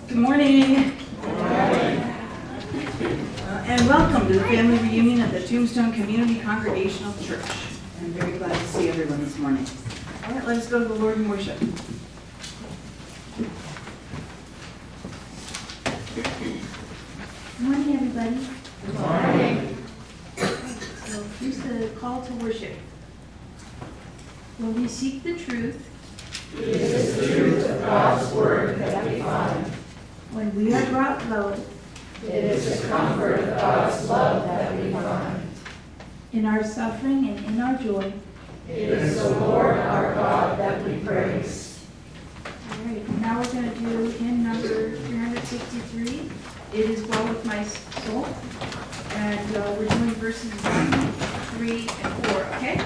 Good morning. And welcome to the family reunion at the Tombstone Community Congregational Church. I'm very glad to see everyone this morning. All right, let us go to the Lord in worship. Good morning, everybody. Good morning. So here's the call to worship. When we seek the truth, It is the truth of God's word that we find. when we are brought low, It is the comfort of God's love that we find. in our suffering and in our joy. It is the Lord our God that we praise. All right, now we're going to do hymn number 363. It is well with my soul. And we're doing verses 1, 3, and 4, okay?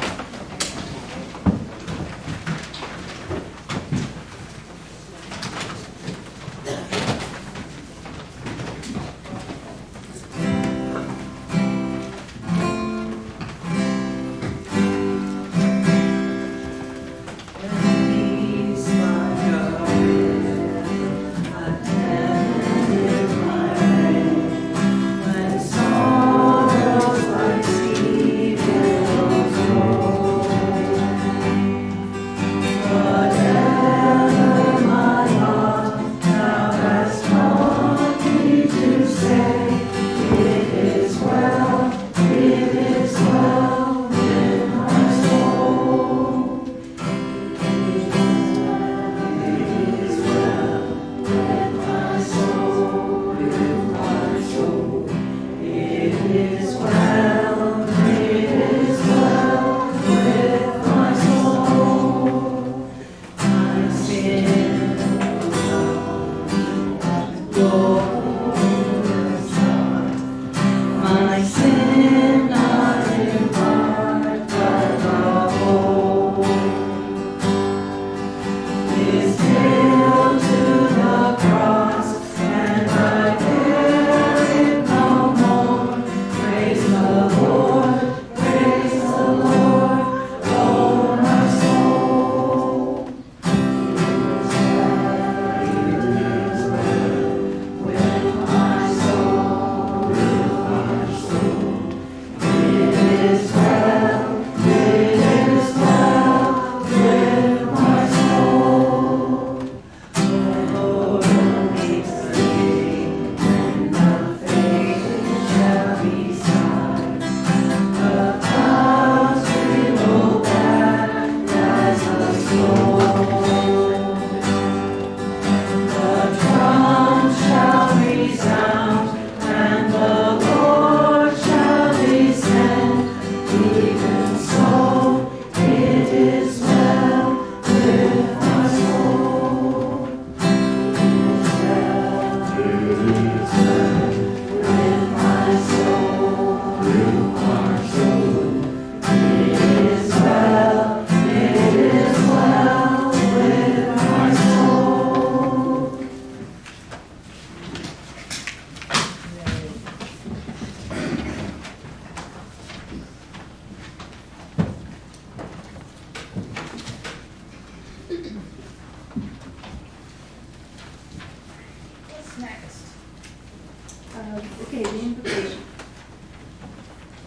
Okay, the invocation.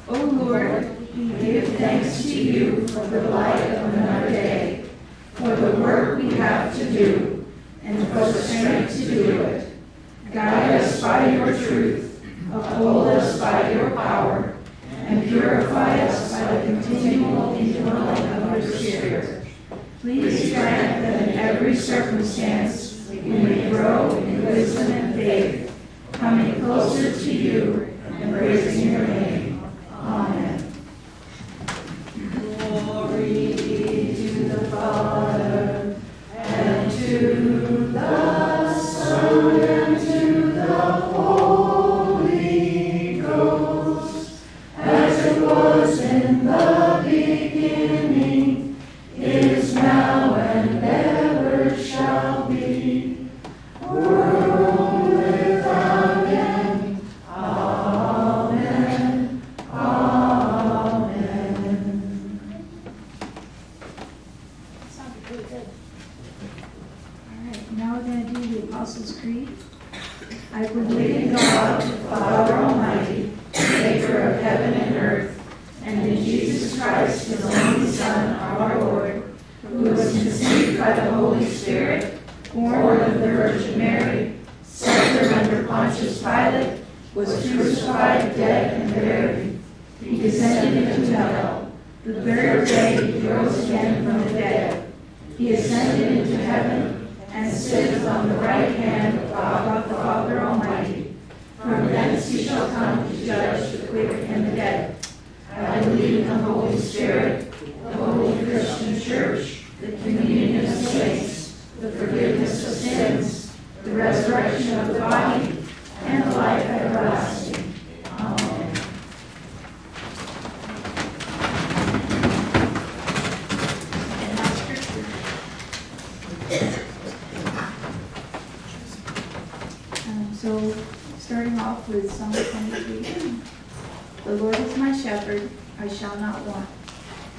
O Lord, we give thanks to you for the light of another day, for the work we have to do, and for the strength to do it. Guide us by your truth, uphold us by your power, and purify us by the continual indwelling of your Spirit. Please grant that in every circumstance we may grow in wisdom and faith, coming closer to you and praising your name. Amen. Glory be to the Father, and to the Son, and to the Holy Ghost, as it was in the beginning, is now, and ever shall be, world without end. Amen. Amen. Sounded really good. All right, now we're going to do the Apostles' Creed. I believe in God, the Father Almighty, maker of heaven and earth, and in Jesus Christ, his only Son, our Lord, who was conceived by the Holy Spirit, born of the Virgin Mary, suffered under Pontius Pilate, was crucified, dead, and buried. He descended into hell. The third day he rose again from the dead. He ascended into heaven and sitteth on the right hand of God the Father Almighty. From thence he shall come to judge the quick and the dead. I believe in the Holy Spirit, the holy Christian Church, the communion of saints, the forgiveness of sins, the resurrection of the body, and the life everlasting. Amen. And now scripture. So starting off with Psalm 23. The Lord is my shepherd, I shall not want.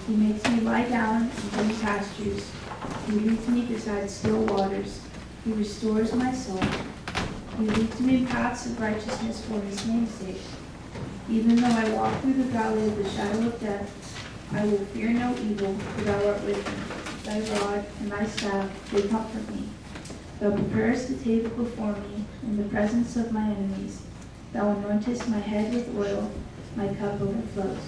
He makes me lie down in green pastures. He leads me beside still waters. He restores my soul. He leads me in paths of righteousness for his name's sake. Even though I walk through the valley of the shadow of death, I will fear no evil, for thou art with me. Thy rod and thy staff, they comfort me. Thou preparest the table before me in the presence of my enemies. Thou anointest my head with oil, my cup overflows.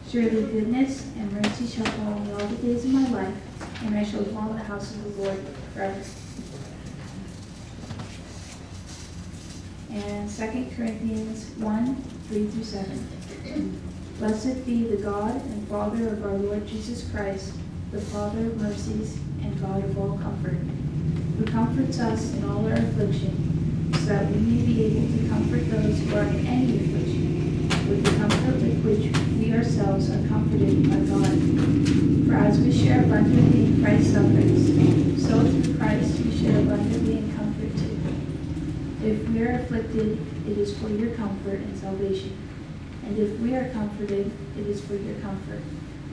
Surely goodness and mercy shall follow me all the days of my life, and I shall dwell in the house of the Lord forever. And 2 Corinthians 1, 3-7. Blessed be the God and Father of our Lord Jesus Christ, the Father of mercies and God of all comfort, who comforts us in all our affliction, so that we may be able to comfort those who are in any affliction, with the comfort with which we ourselves are comforted by God. For as we share abundantly in Christ's sufferings, so through Christ we share abundantly in comfort too. If we are afflicted, it is for your comfort and salvation. And if we are comforted, it is for your comfort,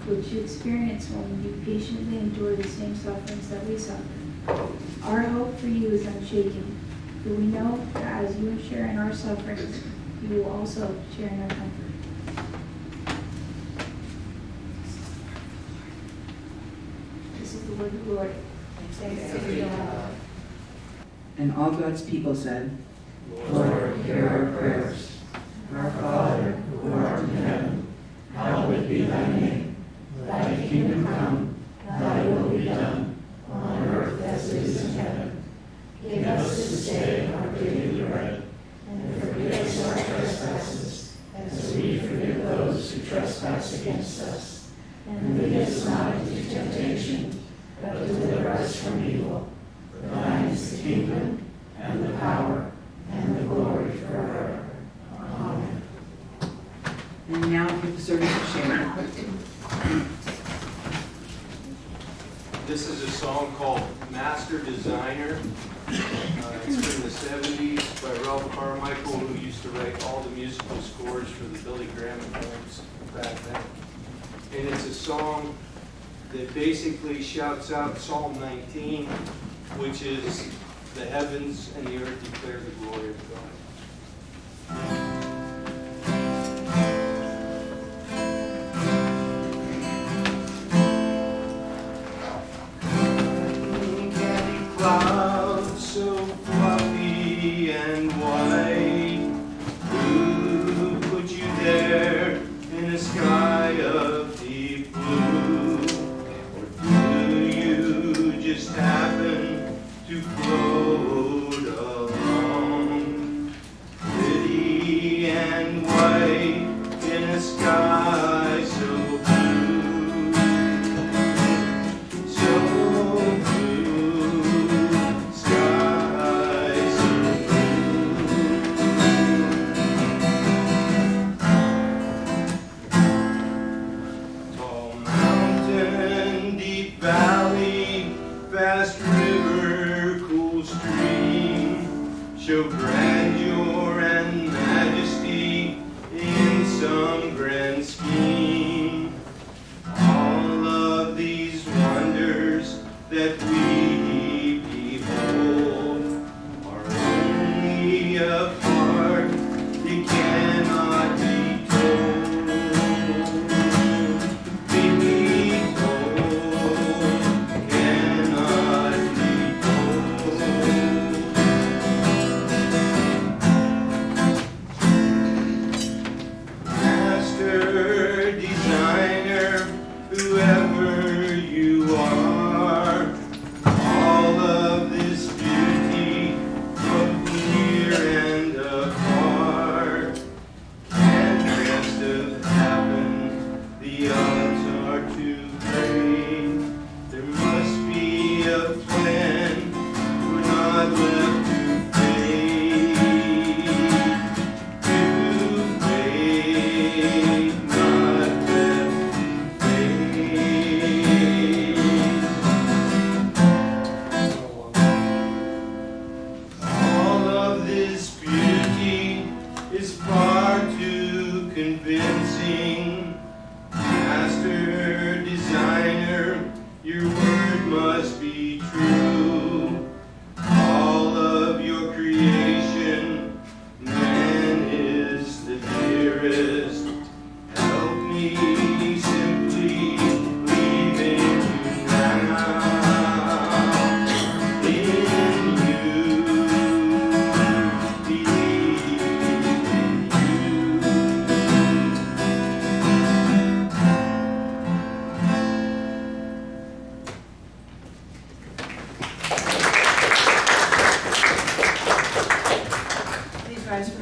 which you experience when you patiently endure the same sufferings that we suffer. Our hope for you is unshaken, for we know that as you share in our sufferings, you will also share in our comfort. This is the word of the Lord. Thanks be to God. And all God's people said, Lord, hear our prayers. Our Father, who art in heaven, hallowed be thy name. Thy kingdom come, thy will be done, on earth as it is in heaven. Give us this day our daily bread, and forgive us our trespasses, as we forgive those who trespass against us. And lead us not into temptation, but deliver us from evil. For thine is the kingdom, and the power, and the glory forever. Amen. and now for the service of sharing. This is a song called Master Designer. It's from the 70s by Ralph Carmichael, who used to write all the musical scores for the Billy Graham films back then. And it's a song that basically shouts out Psalm 19, which is, the heavens and the earth declare the glory of God. Clouds so fluffy and white, who put you there in a sky of deep blue? Or do you just happen to float along, pretty and white in a sky so blue, so blue, sky so blue? Tall mountain, deep valley, vast river, cool stream, show grandeur and majesty in some grand scheme. All of these wonders that we behold are only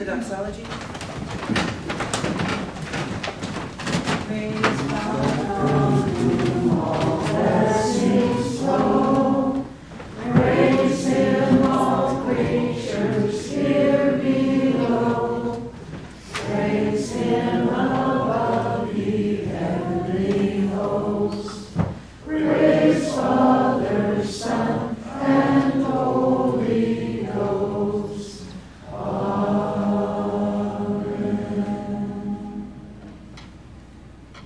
the doxology. Praise God. Blessings flow. Praise Him, all creatures here below. Praise Him above the heavenly host. Praise Father, Son, and Holy Ghost. Amen.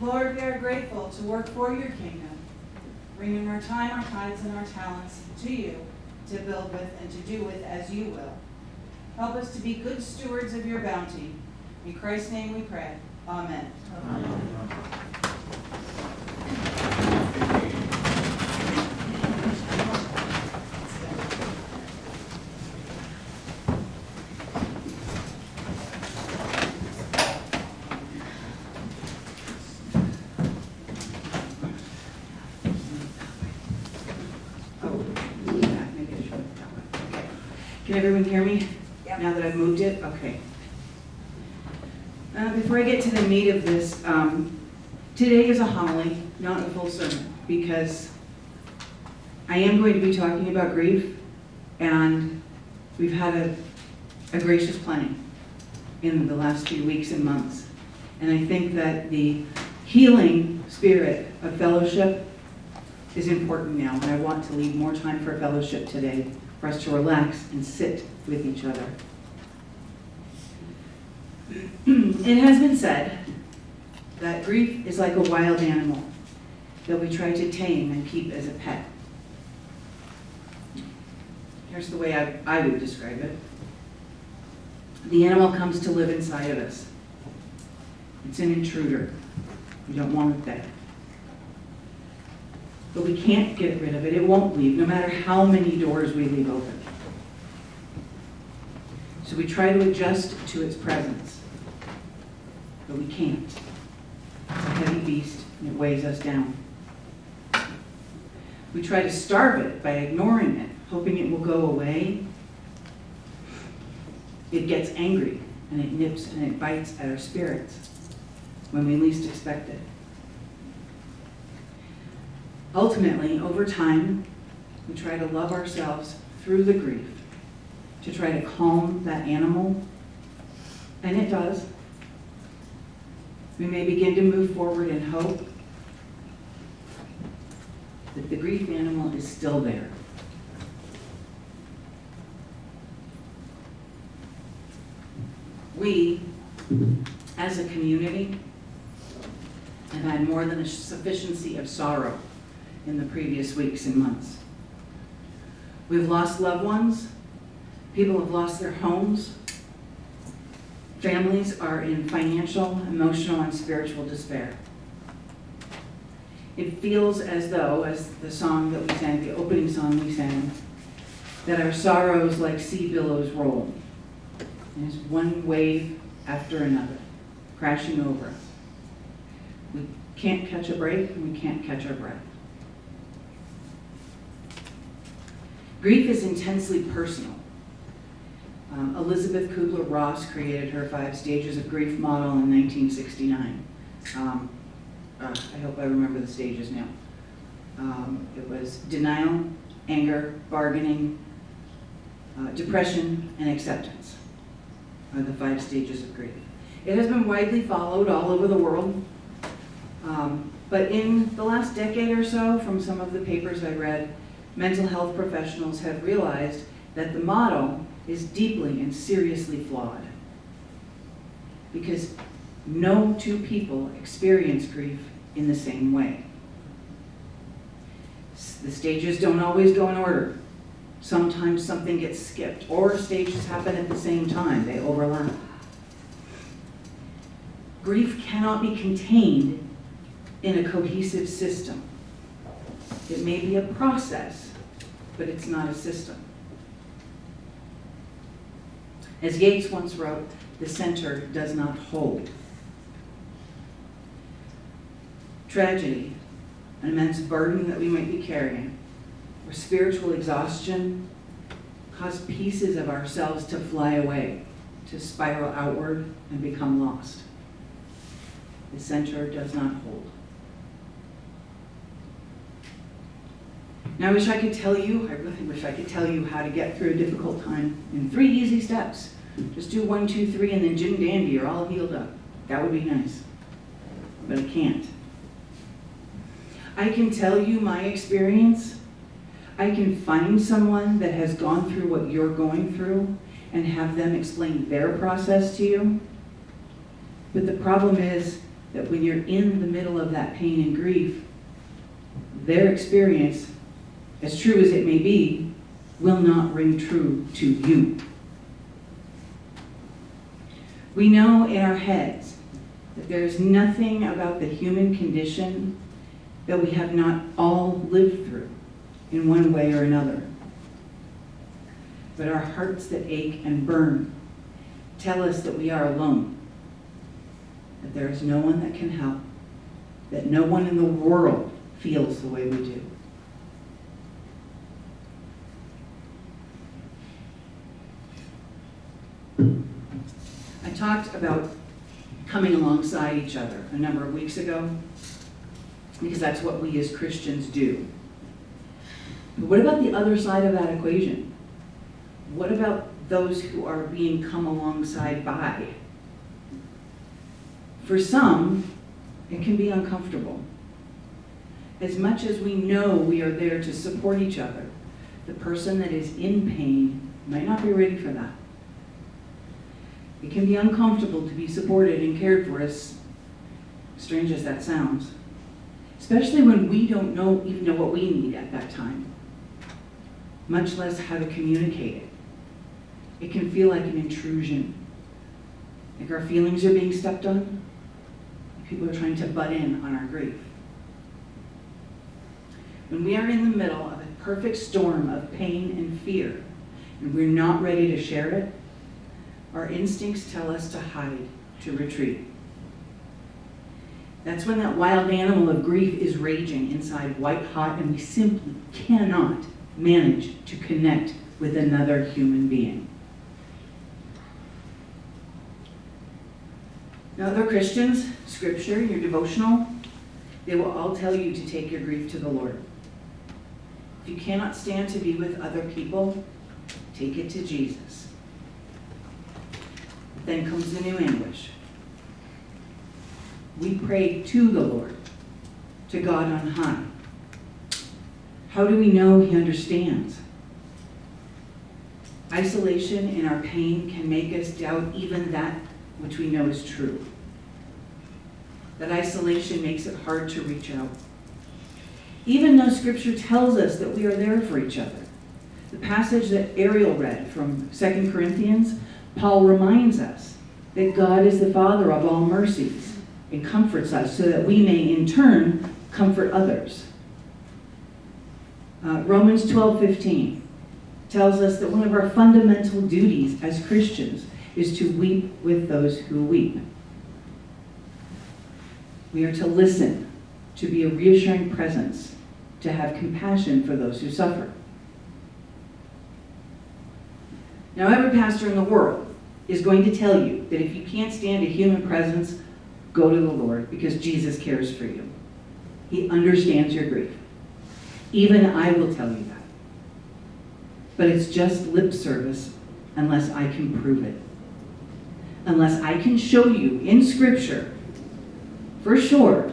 Lord, we are grateful to work for your kingdom, bringing our time, our tithes, and our talents to you to build with and to do with as you will. Help us to be good stewards of your bounty. In Christ's name we pray. Amen. Oh, yeah, maybe I should have that one. Okay. Can everyone hear me? Yep. Now that I've moved it? Okay. Before I get to the meat of this, today is a homily, not a full sermon, because I am going to be talking about grief, and we've had a gracious planning in the last few weeks and months. And I think that the healing spirit of fellowship is important now, and I want to leave more time for fellowship today, for us to relax and sit with each other. It has been said that grief is like a wild animal that we try to tame and keep as a pet. Here's the way I would describe it. The animal comes to live inside of us. It's an intruder. We don't want it there. But we can't get rid of it. It won't leave, no matter how many doors we leave open. So we try to adjust to its presence. But we can't. It's a heavy beast, and it weighs us down. We try to starve it by ignoring it, hoping it will go away. It gets angry, and it nips and it bites at our spirits when we least expect it. Ultimately, over time, we try to love ourselves through the grief, to try to calm that animal, and it does. We may begin to move forward in hope that the grief animal is still there. We, as a community, have had more than a sufficiency of sorrow in the previous weeks and months. We've lost loved ones. People have lost their homes. Families are in financial, emotional, and spiritual despair. It feels as though, as the song that we sang, the opening song we sang, that our sorrows like sea billows roll. And it's one wave after another, crashing over us. We can't catch a break, and we can't catch our breath. Grief is intensely personal. Elizabeth Kubler-Ross created her 5 stages of grief model in 1969. I hope I remember the stages now. It was denial, anger, bargaining, depression, and acceptance are the 5 stages of grief. It has been widely followed all over the world, but in the last decade or so, from some of the papers I read, mental health professionals have realized that the model is deeply and seriously flawed, because no 2 people experience grief in the same way. The stages don't always go in order. Sometimes something gets skipped, or stages happen at the same time, they overlap. Grief cannot be contained in a cohesive system. It may be a process, but it's not a system. As Yeats once wrote, the center does not hold. Tragedy, an immense burden that we might be carrying, or spiritual exhaustion cause pieces of ourselves to fly away. to spiral outward and become lost. The center does not hold. Now I wish I could tell you, I really wish I could tell you how to get through a difficult time in 3 easy steps. Just do 1, 2, 3, and then Jim Dandy, you're all healed up. That would be nice. But I can't. I can tell you my experience. I can find someone that has gone through what you're going through and have them explain their process to you. But the problem is that when you're in the middle of that pain and grief, their experience, as true as it may be, will not ring true to you. We know in our heads that there is nothing about the human condition that we have not all lived through in one way or another. But our hearts that ache and burn tell us that we are alone, that there is no one that can help, that no one in the world feels the way we do. I talked about coming alongside each other a number of weeks ago, because that's what we as Christians do. But what about the other side of that equation? What about those who are being come alongside by? For some, it can be uncomfortable. As much as we know we are there to support each other, the person that is in pain might not be ready for that. It can be uncomfortable to be supported and cared for, as strange as that sounds, especially when we don't even know what we need at that time, much less how to communicate it. It can feel like an intrusion, like our feelings are being stepped on, like people are trying to butt in on our grief. When we are in the middle of a perfect storm of pain and fear, and we're not ready to share it, our instincts tell us to hide, to retreat. That's when that wild animal of grief is raging inside white hot, and we simply cannot manage to connect with another human being. Now, other Christians, Scripture, your devotional, they will all tell you to take your grief to the Lord. If you cannot stand to be with other people, take it to Jesus. Then comes the new anguish. We pray to the Lord, to God on high. How do we know He understands? Isolation in our pain can make us doubt even that which we know is true. That isolation makes it hard to reach out. Even though Scripture tells us that we are there for each other. The passage that Ariel read from 2 Corinthians, Paul reminds us that God is the Father of all mercies and comforts us so that we may in turn comfort others. Romans 12:15 tells us that one of our fundamental duties as Christians is to weep with those who weep. We are to listen, to be a reassuring presence, to have compassion for those who suffer. Now, every pastor in the world is going to tell you that if you can't stand a human presence, go to the Lord, because Jesus cares for you. He understands your grief. Even I will tell you that. But it's just lip service unless I can prove it. Unless I can show you in Scripture, for sure,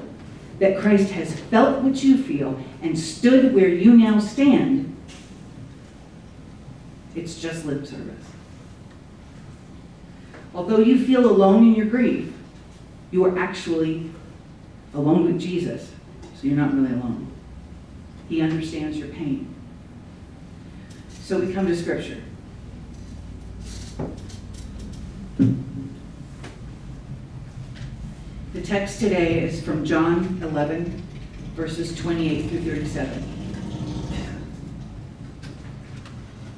that Christ has felt what you feel and stood where you now stand, it's just lip service. Although you feel alone in your grief, you are actually alone with Jesus, so you're not really alone. He understands your pain. So we come to Scripture. The text today is from John 11, verses 28 through 37.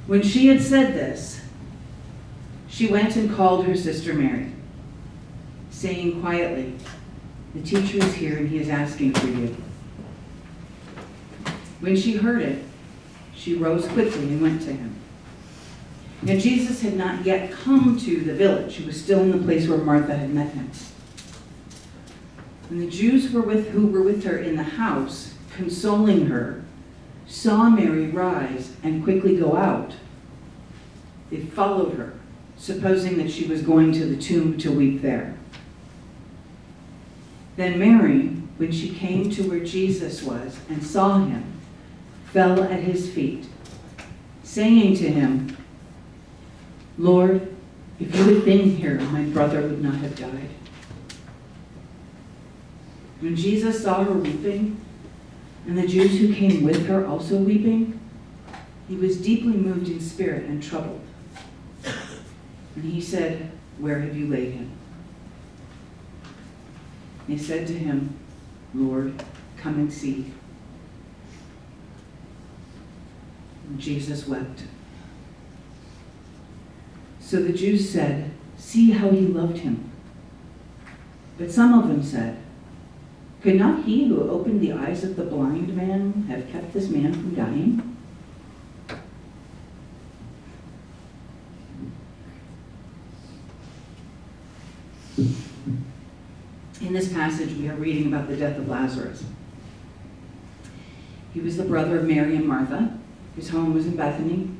When she had said this, she went and called her sister Mary, saying quietly, "The teacher is here and he is asking for you." When she heard it, she rose quickly and went to him. Now, Jesus had not yet come to the village. He was still in the place where Martha had met him. When the Jews who were with her in the house, consoling her, saw Mary rise and quickly go out, they followed her, supposing that she was going to the tomb to weep there. Then Mary, when she came to where Jesus was and saw him, fell at his feet, saying to him, "Lord, if you had been here, my brother would not have died." When Jesus saw her weeping, and the Jews who came with her also weeping, he was deeply moved in spirit and troubled. And he said, "Where have you laid him?" They said to him, "Lord, come and see." And Jesus wept. So the Jews said, "See how he loved him." But some of them said, "Could not he who opened the eyes of the blind man have kept this man from dying?" In this passage, we are reading about the death of Lazarus. He was the brother of Mary and Martha. His home was in Bethany.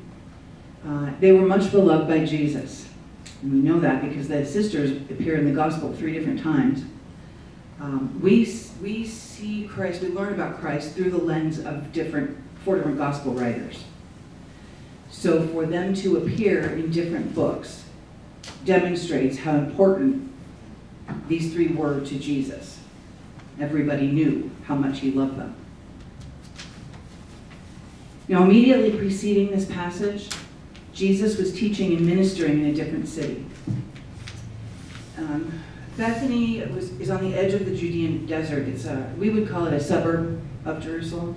They were much beloved by Jesus. And we know that because the sisters appear in the gospel 3 different times. We see Christ, we learn about Christ through the lens of 4 different gospel writers. So for them to appear in different books demonstrates how important these 3 were to Jesus. Everybody knew how much he loved them. Now, immediately preceding this passage, Jesus was teaching and ministering in a different city. Bethany is on the edge of the Judean desert. We would call it a suburb of Jerusalem.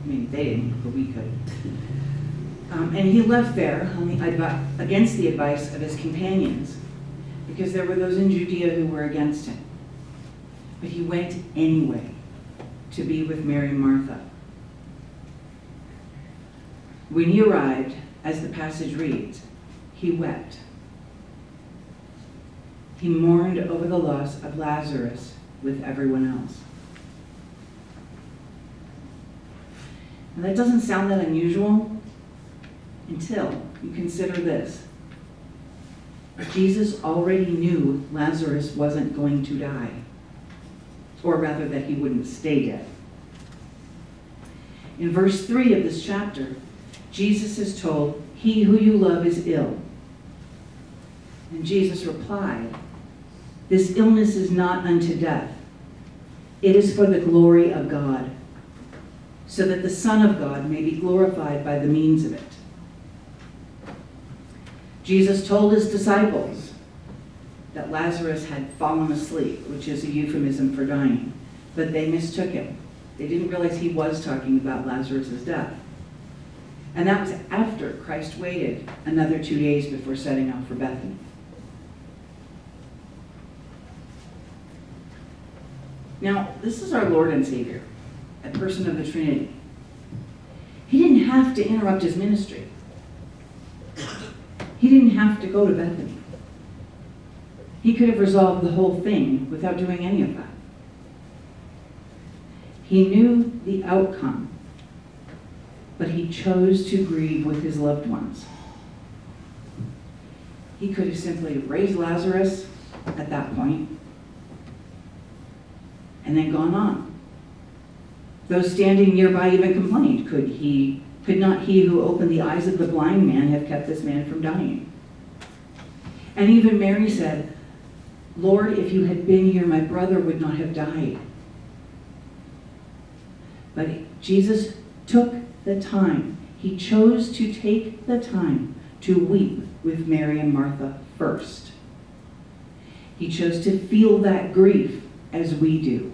I mean, they didn't, but we could. And he left there against the advice of his companions, because there were those in Judea who were against him. But he went anyway to be with Mary and Martha. When he arrived, as the passage reads, he wept. He mourned over the loss of Lazarus with everyone else. Now, that doesn't sound that unusual until you consider this. Jesus already knew Lazarus wasn't going to die, or rather that he wouldn't stay dead. In verse 3 of this chapter, Jesus is told, "He who you love is ill." And Jesus replied, "This illness is not unto death. It is for the glory of God, so that the Son of God may be glorified by the means of it." Jesus told his disciples that Lazarus had fallen asleep, which is a euphemism for dying, but they mistook him. They didn't realize he was talking about Lazarus' death. And that was after Christ waited another 2 days before setting out for Bethany. Now, this is our Lord and Savior, a person of the Trinity. He didn't have to interrupt his ministry. He didn't have to go to Bethany. He could have resolved the whole thing without doing any of that. He knew the outcome, but he chose to grieve with his loved ones. He could have simply raised Lazarus at that point and then gone on. Those standing nearby even complained, could not he who opened the eyes of the blind man have kept this man from dying? And even Mary said, "Lord, if you had been here, my brother would not have died." But Jesus took the time. He chose to take the time to weep with Mary and Martha first. He chose to feel that grief as we do.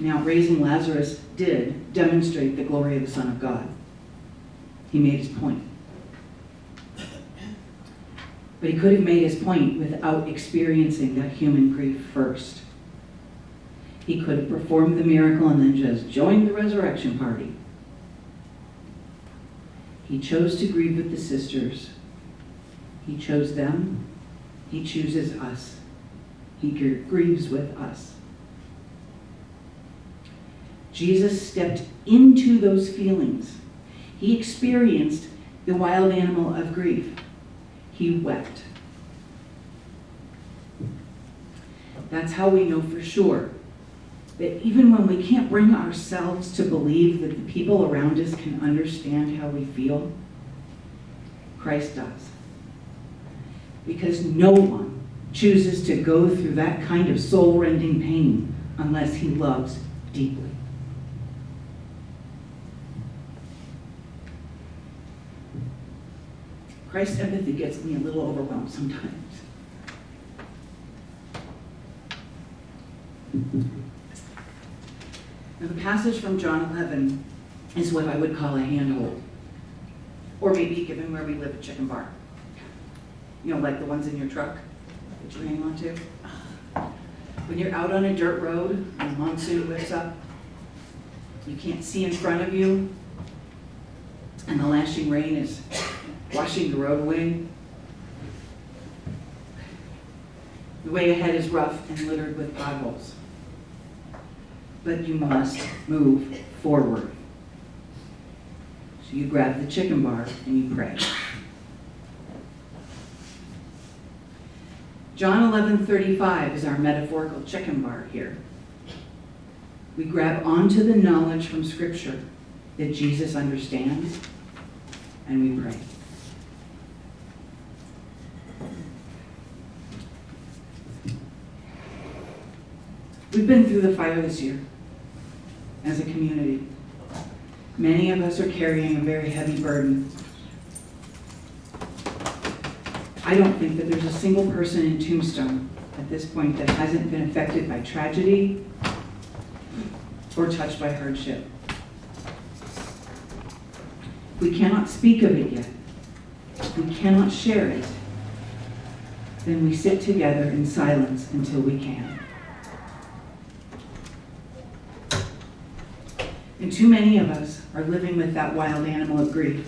Now, raising Lazarus did demonstrate the glory of the Son of God. He made his point. But he could have made his point without experiencing that human grief first. He could have performed the miracle and then just joined the resurrection party. He chose to grieve with the sisters. He chose them. He chooses us. He grieves with us. Jesus stepped into those feelings. He experienced the wild animal of grief. He wept. That's how we know for sure that even when we can't bring ourselves to believe that the people around us can understand how we feel, Christ does. Because no one chooses to go through that kind of soul-rending pain unless he loves deeply. Christ's empathy gets me a little overwhelmed sometimes. Now, the passage from John 11 is what I would call a handhold. Or maybe, given where we live, a chicken bar. You know, like the ones in your truck that you hang on to. When you're out on a dirt road and the monsoon whips up, you can't see in front of you, and the lashing rain is washing the road away. The way ahead is rough and littered with potholes. But you must move forward. So you grab the chicken bar and you pray. John 11:35 is our metaphorical chicken bar here. We grab onto the knowledge from Scripture that Jesus understands, and we pray. We've been through the fire this year as a community. Many of us are carrying a very heavy burden. I don't think that there's a single person in Tombstone at this point that hasn't been affected by tragedy or touched by hardship. We cannot speak of it yet. We cannot share it. Then we sit together in silence until we can. And too many of us are living with that wild animal of grief,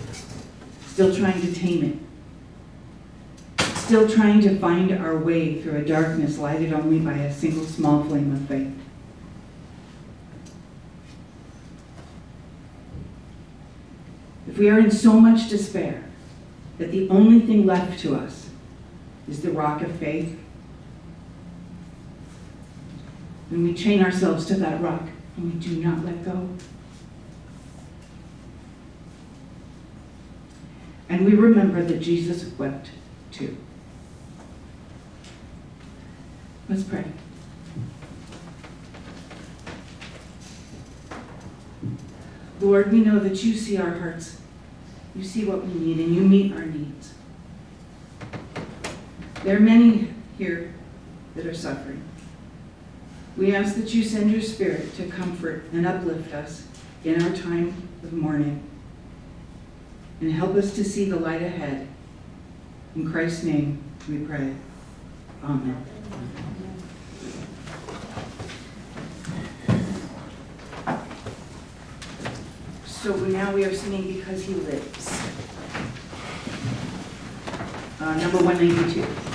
still trying to tame it, still trying to find our way through a darkness lighted only by a single small flame of faith. If we are in so much despair that the only thing left to us is the rock of faith, then we chain ourselves to that rock and we do not let go. And we remember that Jesus wept too. Let's pray. Lord, we know that you see our hearts. You see what we need, and you meet our needs. There are many here that are suffering. We ask that you send your Spirit to comfort and uplift us in our time of mourning, and help us to see the light ahead. In Christ's name we pray. Amen. So now we are singing Because He Lives. Number 192.